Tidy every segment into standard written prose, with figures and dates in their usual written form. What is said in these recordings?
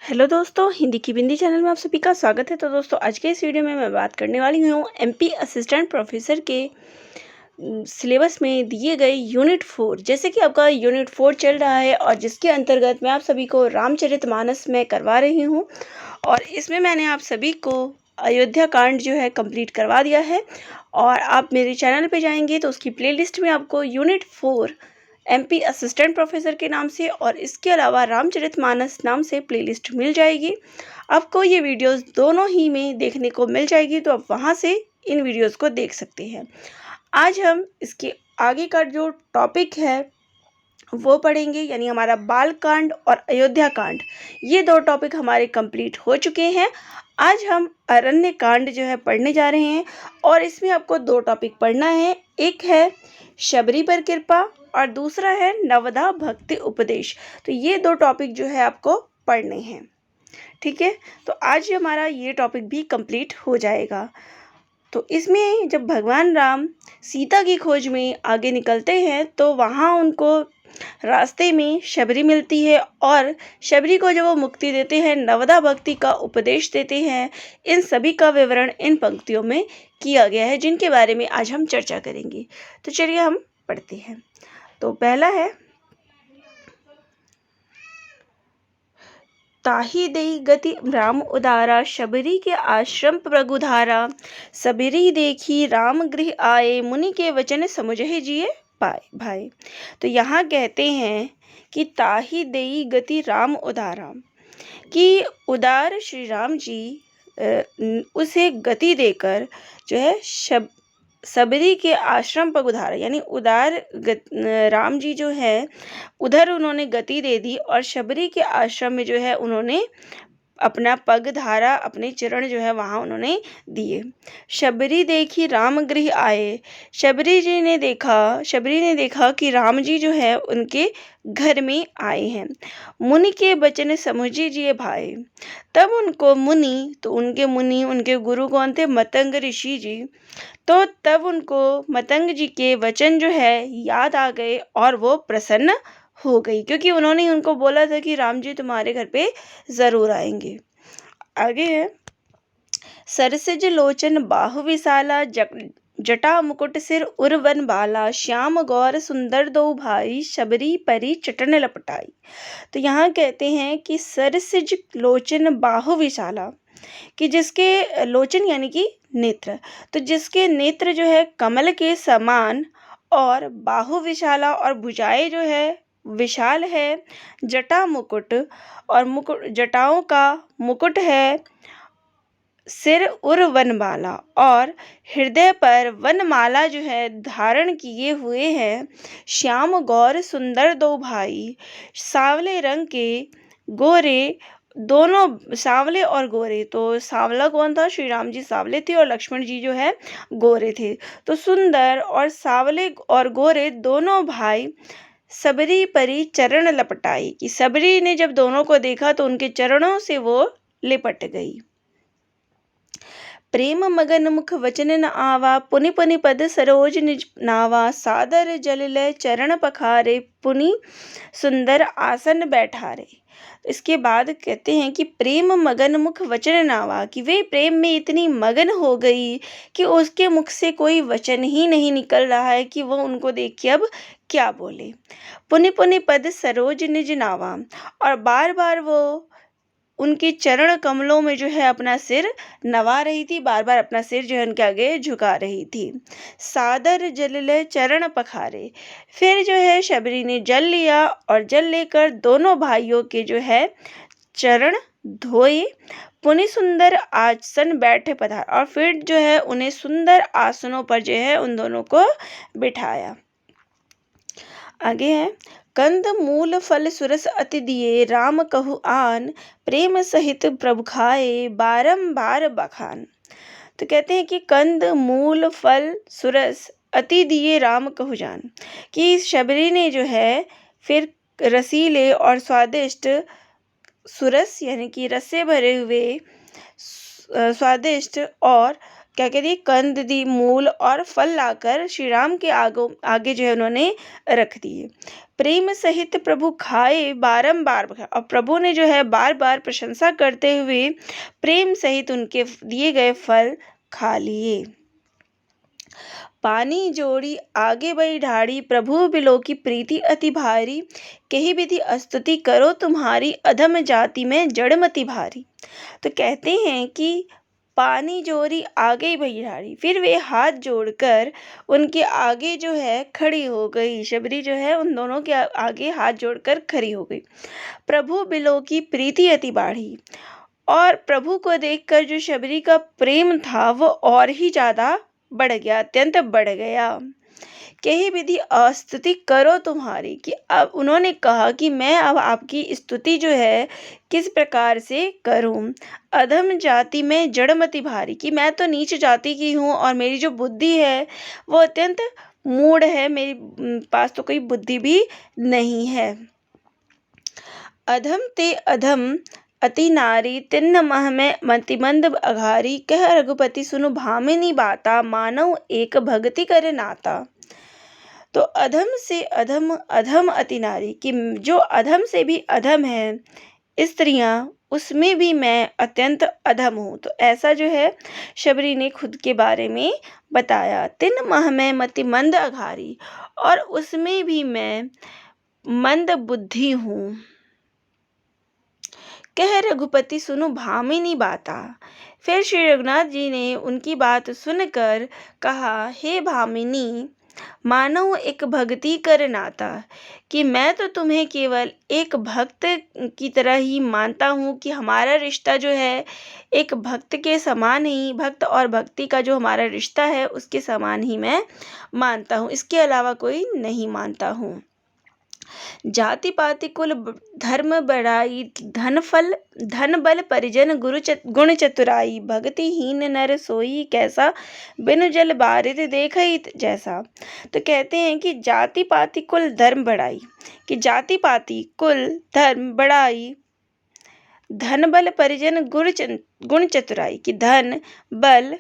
Hello दोस्तों, हिंदी की बिंदी channel में आप सभी का स्वागत है। तो दोस्तों, आज के इस वीडियो में मैं बात करने वाली हूँ एमपी असिस्टेंट प्रोफेसर के सिलेबस में दिए गए यूनिट 4। जैसे कि आपका यूनिट 4 चल रहा है और जिसके अंतर्गत मैं आप सभी को रामचरितमानस में करवा रही हूँ और इसमें मैंने आप सभी को अयोध्या कांड जो है कंप्लीट करवा दिया है। और आप मेरे चैनल पे जाएंगे तो उसकी प्लेलिस्ट में आपको यूनिट 4 एमपी असिस्टेंट प्रोफेसर के नाम से और इसके अलावा रामचरितमानस नाम से प्लेलिस्ट मिल जाएगी। आपको ये वीडियोस दोनों ही में देखने को मिल जाएगी, तो आप वहाँ से इन वीडियोस को देख सकते हैं। आज हम इसके आगे का जो टॉपिक है वो पढ़ेंगे, यानी हमारा बाल कांड और अयोध्या कांड, ये दो टॉपिक हमारे कंप्लीट हो चुके हैं। आज हम अरण्य कांड जो है पढ़ने जा रहे हैं और इसमें आपको दो टॉपिक पढ़ना है। एक है शबरी पर कृपा और दूसरा है नवधा भक्ति उपदेश। तो ये दो टॉपिक जो है आपको पढ़ने हैं, ठीक है। तो आज हमारा ये टॉपिक भी कंप्लीट हो जाएगा। तो इसमें जब भगवान राम सीता की खोज में आगे निकलते हैं तो वहाँ उनको रास्ते में शबरी मिलती है और शबरी को जब वो मुक्ति देते हैं, नवधा भक्ति का उपदेश देते हैं। इन सभी का विवरण इन पंक्तियों में किया गया है, जिनके बारे में आज हम चर्चा करेंगे। तो चलिए हम पढ़ते हैं। तो पहला है, ताहि देई गति राम उदारा, शबरी के आश्रम प्रगुधारा। सबरी देखी राम गृह आए, मुनि के वचन समुझहि जिए पाए भाई। तो यहाँ कहते हैं कि ताहि देई गति राम उदारा, कि उदार श्री राम जी उसे गति देकर जो है सबरी के आश्रम पर उधार, यानी उदार राम जी जो है उधर उन्होंने गति दे दी और शबरी के आश्रम में जो है उन्होंने अपना पग धारा, अपने चरण जो है वहाँ उन्होंने दिए। शबरी देखी राम गृह आए, शबरी ने देखा कि राम जी जो है उनके घर में आए हैं। मुनि के बचन समुझी जिए भाई। तब उनको मुनि, तो उनके गुरु कौन थे? मतंग ऋषि जी। तो तब उनको मतंग जी के वचन जो है याद आ गए और वो प्रसन्न हो गई, क्योंकि उन्होंने उनको बोला था कि राम जी तुम्हारे घर पे जरूर आएंगे। आगे है, सरसिज लोचन बाहु विशाला, जटा मुकुट सिर उर्वन बाला, श्याम गौर सुंदर दो भाई, शबरी परी चटन लपटाई। तो यहाँ कहते हैं कि सरसिज लोचन बाहु विशाला, कि जिसके लोचन यानी कि नेत्र, तो जिसके नेत्र जो है कमल के समान और बाहु विशाला और भुजाएं जो है विशाल है, जटा मुकुट और जटाओं का मुकुट है, सिर उर वनमाला और हृदय पर वनमाला जो है धारण किए हुए हैं, श्याम गौर सुंदर दो भाई, सांवले रंग के गोरे, दोनों सांवले और गोरे। तो सांवला कौन था? श्री राम जी सांवले थे और लक्ष्मण जी जो है गोरे थे। तो सुंदर और सांवले और गोरे दोनों भाई, सबरी परी चरण लपटाई, कि सबरी ने जब दोनों को देखा तो उनके चरणों से वो लिपट गई। प्रेम मगन मुख वचन न आवा, पुनि पुनि पद सरोज निज नावा, सादर जल लय चरण पखारे, पुनि सुंदर आसन बैठारे। इसके बाद कहते हैं कि प्रेम मगन मुख वचन नावा, कि वे प्रेम में इतनी मगन हो गई कि उसके मुख से कोई वचन ही नहीं निकल रहा है कि वो उनको देख के अब क्या बोले। पुनि पुनि पद सरोज निज नावा, और बार बार वो उनके चरण कमलों में जो है अपना सिर नवा रही थी, बार बार अपना सिर जो है उनके आगे झुका रही थी। सादर जल ले चरण पखारे, फिर जो है शबरी ने जल लिया और जल लेकर दोनों भाइयों के जो है चरण धोए। पुनि सुंदर आसन बैठे पधार, और फिर जो है उन्हें सुंदर आसनों पर जो है उन दोनों को बिठाया। आगे है, कंद मूल फल सुरस अति दिए, राम कहु आन, प्रेम सहित प्रभु खाए, बारंबार बखान। तो कहते हैं कि कंद मूल फल सुरस अति दिए, राम कहु जान, कि शबरी ने जो है फिर रसीले और स्वादिष्ट सुरस यानी कि रस से भरे हुए स्वादिष्ट और क्या कहती है, कंद दी, मूल और फल लाकर श्री राम के आगे जो है उन्होंने रख दिए। प्रेम सहित प्रभु खाए बारंबार, और प्रभु ने जो है बार बार प्रशंसा करते हुए प्रेम सहित उनके दिए गए फल खा लिए। पानी जोड़ी आगे बढ़ी ढाड़ी, प्रभु बिलो की प्रीति अति भारी, कही विधि स्तुति करो तुम्हारी, अधम जाति में जड़मति भारी। तो कहते हैं कि पानी जोड़ी आगे बढ़ी ढाड़ी, फिर वे हाथ जोड़कर उनके आगे जो है खड़ी हो गई। शबरी जो है उन दोनों के आगे हाथ जोड़कर खड़ी हो गई। प्रभु बिलो की प्रीति अति बाढ़ी, और प्रभु को देखकर जो शबरी का प्रेम था वो और ही ज़्यादा बढ़ गया, अत्यंत बढ़ गया। कही विधि स्तुति करो तुम्हारी, कि अब उन्होंने कहा कि मैं अब आपकी स्तुति जो है किस प्रकार से करूं। अधम जाति में जड़मति भारी, कि मैं तो नीच जाति की हूँ और मेरी जो बुद्धि है वो अत्यंत मूढ़ है, मेरे पास तो कोई बुद्धि भी नहीं है। अधम ते अधम अति नारी, तिन्न मह में मतिमंद अघारी, कह रघुपति सुनु भामिनी बाता, मानव एक भक्ति कर नाता। तो अधम से अधम, अधम अति नारी, कि जो अधम से भी अधम है स्त्रियां, उसमें भी मैं अत्यंत अधम हूँ। तो ऐसा जो है शबरी ने खुद के बारे में बताया। तिन्न मह में मतिमंद अघारी, और उसमें भी मैं मंद बुद्धि हूँ। कह रघुपति सुनु भामिनी बाता, फिर श्री रघुनाथ जी ने उनकी बात सुनकर कहा, हे भामिनी, मानो एक भक्ति कर नाता, कि मैं तो तुम्हें केवल एक भक्त की तरह ही मानता हूँ, कि हमारा रिश्ता जो है एक भक्त के समान ही, भक्त और भक्ति का जो हमारा रिश्ता है उसके समान ही मैं मानता हूँ, इसके अलावा कोई नहीं मानता हूँ। जाति पाति कुल धर्म बढ़ाई, धन बल परिजन गुण चतुराई, भक्तिहीन नर सोई कैसा, बिनु जल बारित देखई जैसा। तो कहते हैं कि जाति पाति कुल धर्म बढ़ाई, कि जाति पाति कुल धर्म बढ़ाई, धन बल परिजन गुण चतुराई, कि धन बल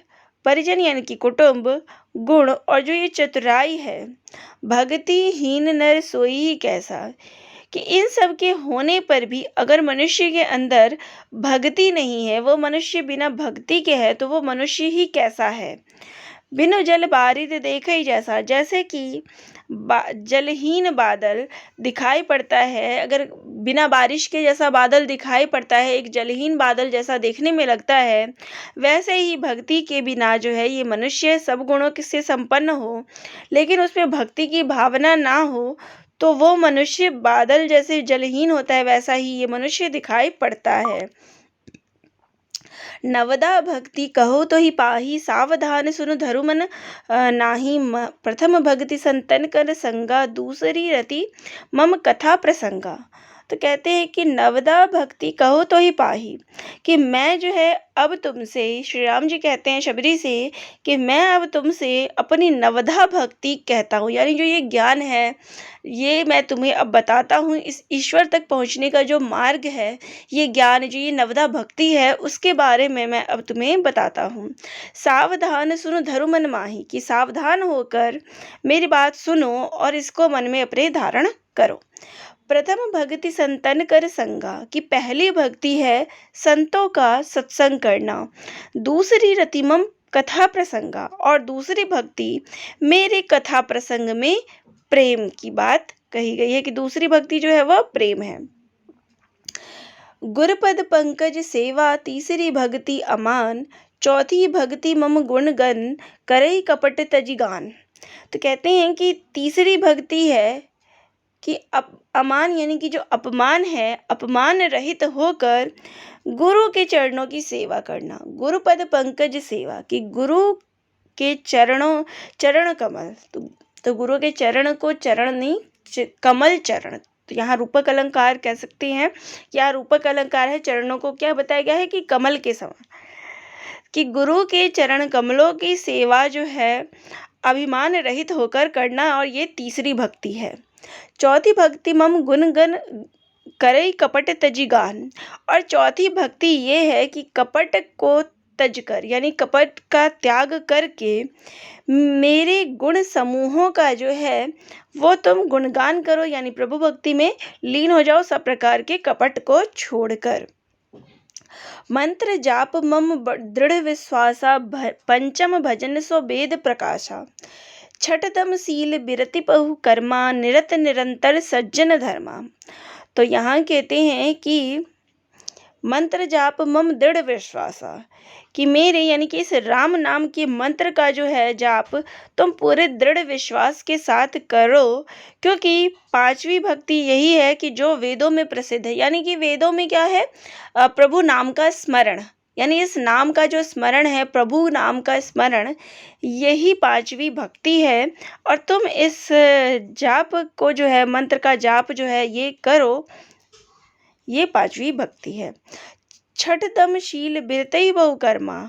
परिजन यानी कि कुटुंब, गुण और जो ये चतुराई है, भक्तिहीन नर सोई ही कैसा, कि इन सब के होने पर भी अगर मनुष्य के अंदर भक्ति नहीं है, वो मनुष्य बिना भक्ति के है, तो वो मनुष्य ही कैसा है। बिनु जल बारित देखई जैसा, जैसे कि जलहीन बादल दिखाई पड़ता है, अगर बिना बारिश के जैसा बादल दिखाई पड़ता है, एक जलहीन बादल जैसा देखने में लगता है, वैसे ही भक्ति के बिना जो है ये मनुष्य सब गुणों से संपन्न हो, लेकिन उसमें भक्ति की भावना ना हो, तो वो मनुष्य बादल जैसे जलहीन होता है, वैसा ही ये मनुष्य दिखाई पड़ता है। नवदा भक्ति कहो तो ही पाही, सावधान सुनु धरु मन नाही, प्रथम भक्ति संतन कर संगा, दूसरी रति मम कथा प्रसंगा। तो कहते हैं कि नवदा भक्ति कहो तो ही पाही, कि मैं जो है अब तुमसे, श्री राम जी कहते हैं शबरी से कि मैं अब तुमसे अपनी नवधा भक्ति कहता हूँ, यानी जो ये ज्ञान है ये मैं तुम्हें अब बताता हूँ। इस ईश्वर तक पहुँचने का जो मार्ग है, ये ज्ञान जो ये नवधा भक्ति है, उसके बारे में मैं अब तुम्हें बताता हूँ। सावधान सुनो धरु मन माही, कि सावधान होकर मेरी बात सुनो और इसको मन में अपने धारण करो। प्रथम भक्ति संतन कर संगा, कि पहली भक्ति है संतों का सत्संग करना। दूसरी रतिमम कथा प्रसंगा, और दूसरी भक्ति मेरे कथा प्रसंग में प्रेम की बात कही गई है, कि दूसरी भक्ति जो है वह प्रेम है। गुरपद पंकज सेवा, तीसरी भक्ति अमान, चौथी भक्ति मम गुण गन, करई कपट तजी गान। तो कहते हैं कि तीसरी भक्ति है कि अमान यानी कि जो अपमान है, अपमान रहित होकर गुरु के चरणों की सेवा करना। गुरुपद पंकज सेवा, कि गुरु के चरण कमल, तो गुरु के चरण को चरण नहीं, कमल चरण, तो यहाँ रूपक अलंकार कह सकते हैं। यहाँ रूपक अलंकार है, चरणों को क्या बताया गया है कि कमल के समान, कि गुरु के चरण कमलों की सेवा जो है अभिमान रहित होकर करना, और ये तीसरी भक्ति है। चौथी भक्ति मम गुणगन करई कपट तजी गान, और चौथी भक्ति ये है कि कपट को तज कर, यानी कपट का त्याग करके मेरे गुण समूहों का जो है वो तुम गुणगान करो, यानी प्रभु भक्ति में लीन हो जाओ सब प्रकार के कपट को छोड़कर। मंत्र जाप मम दृढ़ विश्वासा पंचम भजन सो वेद प्रकाशा। छठतम शील बिरति बहु कर्मा निरत निरंतर सज्जन धर्मा। तो यहाँ कहते हैं कि मंत्र जाप मम दृढ़ विश्वासा, कि मेरे यानी कि इस राम नाम के मंत्र का जो है जाप तुम पूरे दृढ़ विश्वास के साथ करो, क्योंकि पांचवी भक्ति यही है कि जो वेदों में प्रसिद्ध है। यानी कि वेदों में क्या है, प्रभु नाम का स्मरण, यानी इस नाम का जो स्मरण है, प्रभु नाम का स्मरण, यही पांचवी भक्ति है। और तुम इस जाप को जो है, मंत्र का जाप जो है ये करो, ये पांचवी भक्ति है। छठतम शील बिरतई बहु कर्मा,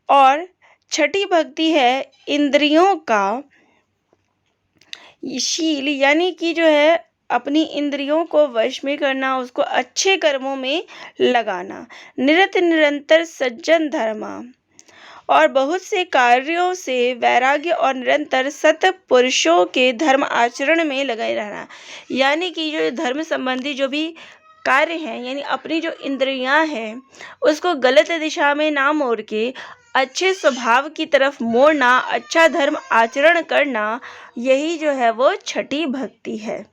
और छठी भक्ति है इंद्रियों का शील, यानी कि जो है अपनी इंद्रियों को वश में करना, उसको अच्छे कर्मों में लगाना। निरत निरंतर सज्जन धर्मा, और बहुत से कार्यों से वैराग्य और निरंतर सत पुरुषों के धर्म आचरण में लगे रहना। यानी कि जो धर्म संबंधी जो भी कार्य हैं, यानी अपनी जो इंद्रियां हैं उसको गलत दिशा में ना मोड़ के अच्छे स्वभाव की तरफ मोड़ना, अच्छा धर्म आचरण करना, यही जो है वो छठी भक्ति है।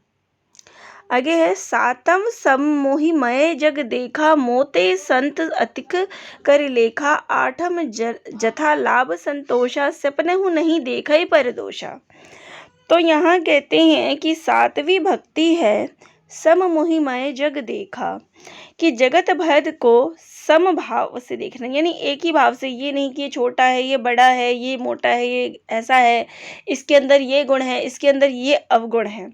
आगे है सातम सम मोहि मय जग देखा मोते संत अतिक कर लेखा। आठम जथा लाभ संतोषा सपनहु नहीं देखई पर दोषा। तो यहाँ कहते हैं कि सातवीं भक्ति है सम मोहि मय जग देखा, कि जगत भर को सम भाव से देखना, यानी एक ही भाव से, ये नहीं कि ये छोटा है, ये बड़ा है, ये मोटा है, ये ऐसा है, इसके अंदर ये गुण है, इसके अंदर ये अवगुण है।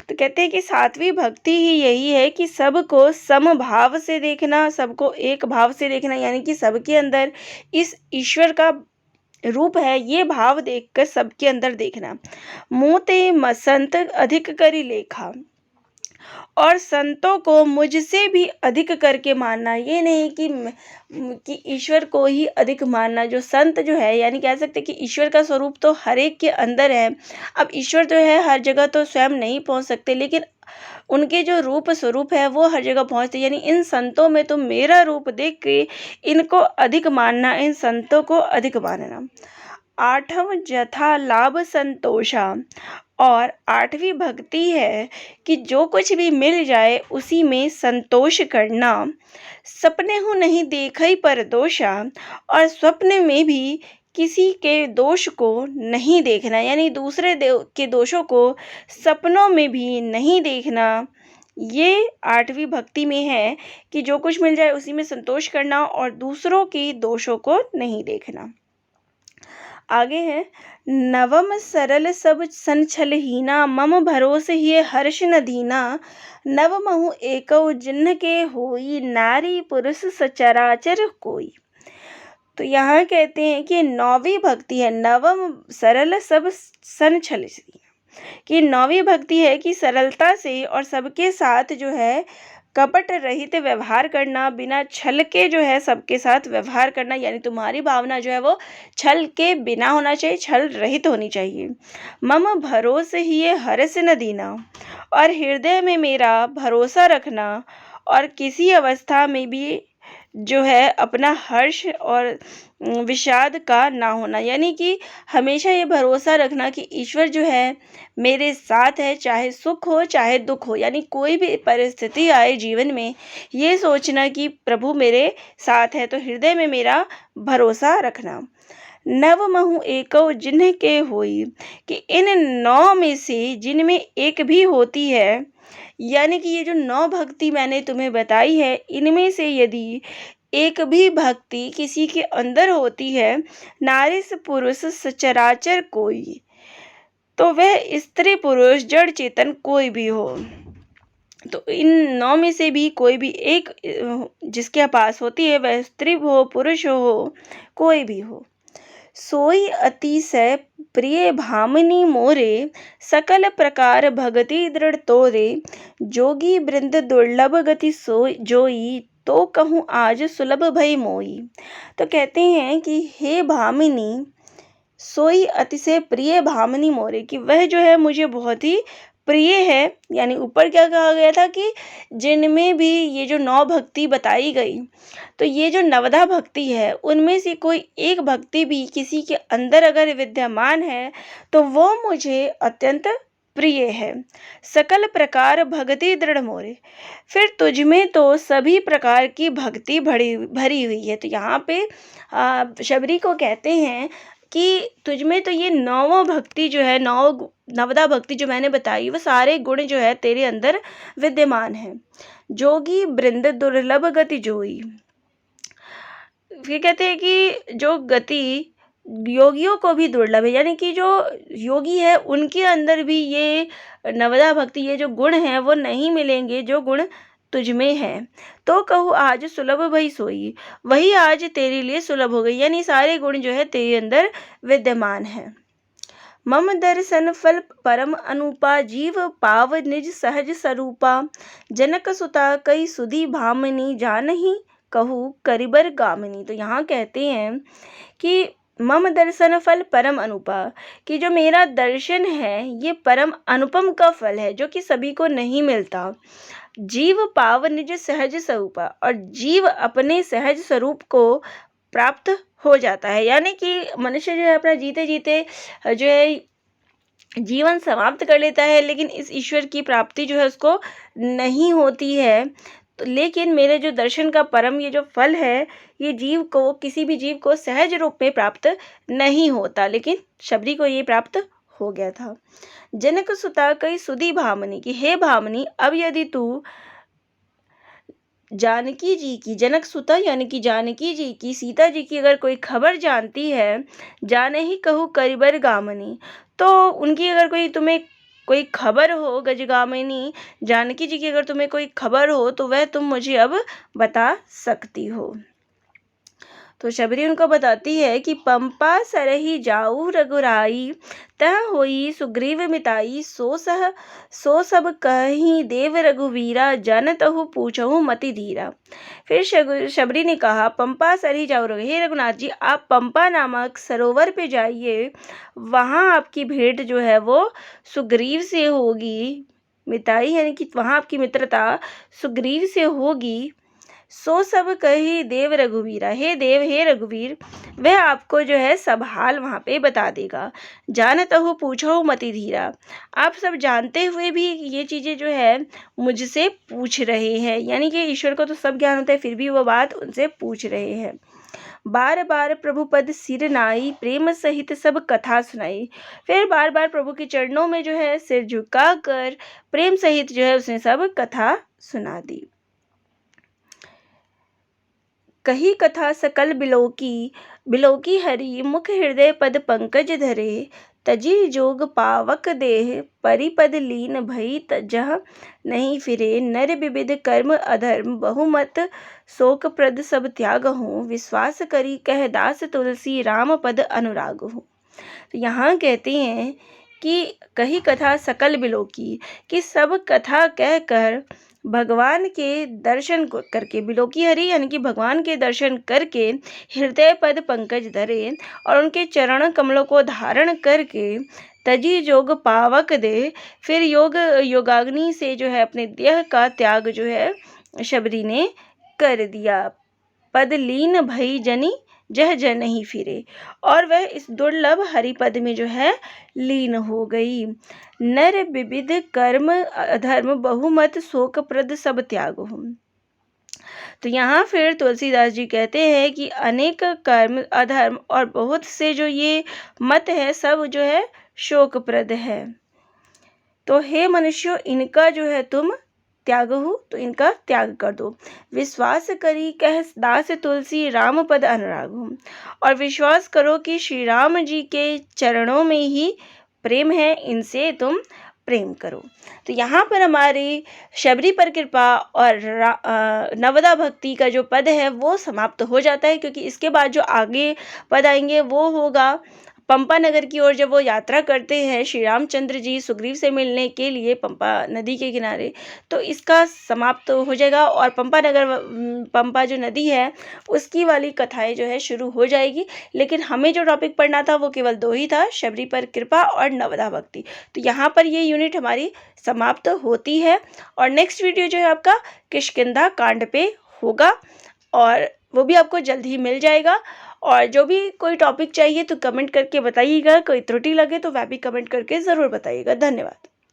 तो कहते हैं कि सातवीं भक्ति ही यही है कि सबको सम भाव से देखना, सबको एक भाव से देखना, यानी कि सबके अंदर इस ईश्वर का रूप है, ये भाव देखकर सबके अंदर देखना। मोते मसंत अधिक करी लेखा, और संतों को मुझसे भी अधिक करके मानना, ये नहीं कि ईश्वर को ही अधिक मानना। जो संत जो है, यानी कह सकते कि ईश्वर का स्वरूप तो हर एक के अंदर है। अब ईश्वर जो है हर जगह तो स्वयं नहीं पहुंच सकते, लेकिन उनके जो रूप स्वरूप है वो हर जगह पहुंचते। यानी इन संतों में तुम मेरा रूप देख के इनको अधिक मानना, इन संतों को अधिक मानना। आठम जथा लाभ संतोषा, और आठवीं भक्ति है कि जो कुछ भी मिल जाए उसी में संतोष करना। सपनेहु नहीं देखई पर दोषा, और स्वप्न में भी किसी के दोष को नहीं देखना, यानी दूसरे के दोषों को सपनों में भी नहीं देखना। ये आठवीं भक्ति में है कि जो कुछ मिल जाए उसी में संतोष करना और दूसरों के दोषों को नहीं देखना। आगे है नवम सरल सब संछलहीना, मम भरोसे ही हर्ष न दीना। नव महु एकौ जिन्ह के होई, नारी पुरुष सचराचर कोई। तो यहाँ कहते हैं कि नौवीं भक्ति है नवम सरल सब संछलहीना, कि नौवीं भक्ति है कि सरलता से और सबके साथ जो है कपट रहित व्यवहार करना, बिना छल के जो है सबके साथ व्यवहार करना, यानी तुम्हारी भावना जो है वो छल के बिना होना चाहिए, छल रहित होनी चाहिए। मम भरोसे ही ये हर्ष न दीना, और हृदय में मेरा भरोसा रखना, और किसी अवस्था में भी जो है अपना हर्ष और विषाद का ना होना, यानी कि हमेशा ये भरोसा रखना कि ईश्वर जो है मेरे साथ है, चाहे सुख हो चाहे दुख हो, यानी कोई भी परिस्थिति आए जीवन में, ये सोचना कि प्रभु मेरे साथ है, तो हृदय में मेरा भरोसा रखना। नव महु एकौ जिन्ह के होई, कि इन 9 में से जिनमें एक भी होती है, यानी कि ये जो 9 भक्ति मैंने तुम्हें बताई है, इनमें से यदि एक भी भक्ति किसी के अंदर होती है, नारीस पुरुष सचराचर कोई, तो वह स्त्री पुरुष जड़ चेतन कोई भी हो, तो इन 9 में से भी कोई भी एक जिसके पास होती है, वह स्त्री हो पुरुष हो कोई भी हो। सोई अतिशय प्रिय भामिनी मोरे, सकल प्रकार भगति दृढ़ तोरे। जोगी वृंद दुर्लभ गति सोई जोई, तो कहूँ आज सुलभ भई मोई। तो कहते हैं कि हे भामिनी, सोई अतिशय प्रिय भामिनी मोरे, कि वह जो है मुझे बहुत ही प्रिय है। यानी ऊपर क्या कहा गया था कि जिनमें भी ये जो 9 भक्ति बताई गई, तो ये जो नवधा भक्ति है उनमें से कोई एक भक्ति भी किसी के अंदर अगर विद्यमान है तो वो मुझे अत्यंत प्रिय है। सकल प्रकार भक्ति दृढ़ मोरे, फिर तुझ में तो सभी प्रकार की भक्ति भरी भरी हुई है। तो यहाँ पे शबरी को कहते हैं कि तुझ में तो ये 9 भक्ति जो है, 9 नवदा भक्ति जो मैंने बताई, वो सारे गुण जो है तेरे अंदर विद्यमान है। जोगी वृंद दुर्लभ गति जोई, फिर कहते हैं कि जो गति योगियों को भी दुर्लभ है, यानी कि जो योगी है उनके अंदर भी ये नवदा भक्ति, ये जो गुण हैं वो नहीं मिलेंगे जो गुण तुझ में है। तो कहूँ आज सुलभ भई सोई, वही आज तेरे लिए सुलभ हो गई, यानी सारे गुण जो है तेरे अंदर विद्यमान है। मम दर्शन फल परम अनुपा, जीव पाव निज सहज स्वरूपा। जनक सुता कई सुधी भामिनी, जानही कहूँ करिबर गामिनी। तो यहाँ कहते हैं कि मम दर्शन फल परम अनुपा, कि जो मेरा दर्शन है ये परम अनुपम का फल है जो कि सभी को नहीं मिलता। जीव पाव निज सहज स्वरूपा, और जीव अपने सहज स्वरूप को प्राप्त हो जाता है, यानी कि मनुष्य जो है अपना जीते जीते जो है जीवन समाप्त कर लेता है, लेकिन इस ईश्वर की प्राप्ति जो है उसको नहीं होती है। तो लेकिन मेरे जो दर्शन का परम ये जो फल है, ये जीव को, किसी भी जीव को सहज रूप में प्राप्त नहीं होता, लेकिन शबरी को ये प्राप्त हो गया था। जनक सुता कई सुधी भामिनी, की हे भामिनी, अब यदि तू जानकी जी की, जनक सुता यानी कि जानकी जी की, सीता जी की अगर कोई खबर जानती है, जाने ही कहूँ करिबर गामिनी, तो उनकी अगर तुम्हें कोई खबर हो, गजगामिनी जानकी जी की अगर तुम्हें कोई खबर हो तो वह तुम मुझे अब बता सकती हो। तो शबरी उनको बताती है कि पंपा सरही जाऊ रघुराई, तह होई सुग्रीव मिताई, सो सब कहीं देव रघुवीरा, जन तहु पूछहु मति धीरा। फिर शबरी ने कहा, पंपा सरही जाऊ रघु, हे रघुनाथ जी आप पंपा नामक सरोवर पे जाइए, वहाँ आपकी भेंट जो है वो सुग्रीव से होगी। मिताई यानी कि वहाँ आपकी मित्रता सुग्रीव से होगी। सो सब कही देव रघुवीरा, हे देव हे रघुवीर, वह आपको जो है सब हाल वहाँ पे बता देगा। जानत हो पूछो मति धीरा, आप सब जानते हुए भी ये चीज़ें जो है मुझसे पूछ रहे हैं, यानी कि ईश्वर को तो सब ज्ञान होता है फिर भी वो बात उनसे पूछ रहे हैं। बार बार प्रभु पद सिर नाई, प्रेम सहित सब कथा सुनाई। फिर बार बार प्रभु के चरणों में जो है सिर झुका कर प्रेम सहित जो है उसने सब कथा सुना दी। कही कथा सकल बिलोकी हरि, मुख हृदय पद पंकज धरे, तजी जोग पावक देह, परिपद लीन भई तजह नहीं फिरे। नर विविध कर्म अधर्म, बहुमत शोक प्रद सब त्याग हूँ, विश्वास करी कह दास तुलसी, राम पद अनुराग हूँ। तो यहाँ कहते हैं कि कही कथा सकल बिलोकी, कि सब कथा कह कर भगवान के दर्शन को करके, बिलोकी हरि यानी कि भगवान के दर्शन करके, हृदय पद पंकज धरे और उनके चरण कमलों को धारण करके, तजी जोग पावक दे, फिर योगाग्नि से जो है अपने देह का त्याग जो है शबरी ने कर दिया। पद लीन भई जनी जह जन ही फिरे, और वह इस दुर्लभ हरिपद में जो है लीन हो गई। नर विविध कर्म अधर्म, बहुमत शोक प्रद सब त्याग हो। तो यहाँ फिर तुलसीदास जी कहते हैं कि अनेक कर्म अधर्म और बहुत से जो ये मत है सब जो है शोकप्रद है। तो हे मनुष्यों, इनका जो है तुम त्याग हो तो इनका त्याग कर दो। विश्वास करी कह दास तुलसी, राम पद अनुराग हूँ, और विश्वास करो कि श्री राम जी के चरणों में ही प्रेम है, इनसे तुम प्रेम करो। तो यहाँ पर हमारी शबरी पर कृपा और नवदा भक्ति का जो पद है वो समाप्त हो जाता है, क्योंकि इसके बाद जो आगे पद आएंगे वो होगा पंपा नगर की ओर जब वो यात्रा करते हैं श्री रामचंद्र जी सुग्रीव से मिलने के लिए पंपा नदी के किनारे, तो इसका समाप्त हो जाएगा और पंपा जो नदी है उसकी वाली कथाएं जो है शुरू हो जाएगी। लेकिन हमें जो टॉपिक पढ़ना था वो केवल 2 ही था, शबरी पर कृपा और नवधा भक्ति। तो यहाँ पर ये यूनिट हमारी समाप्त होती है और नेक्स्ट वीडियो जो है आपका किष्किंधा कांड पे होगा और वो भी आपको जल्द ही मिल जाएगा। और जो भी कोई टॉपिक चाहिए तो कमेंट करके बताइएगा, कोई त्रुटि लगे तो वह भी कमेंट करके ज़रूर बताइएगा। धन्यवाद।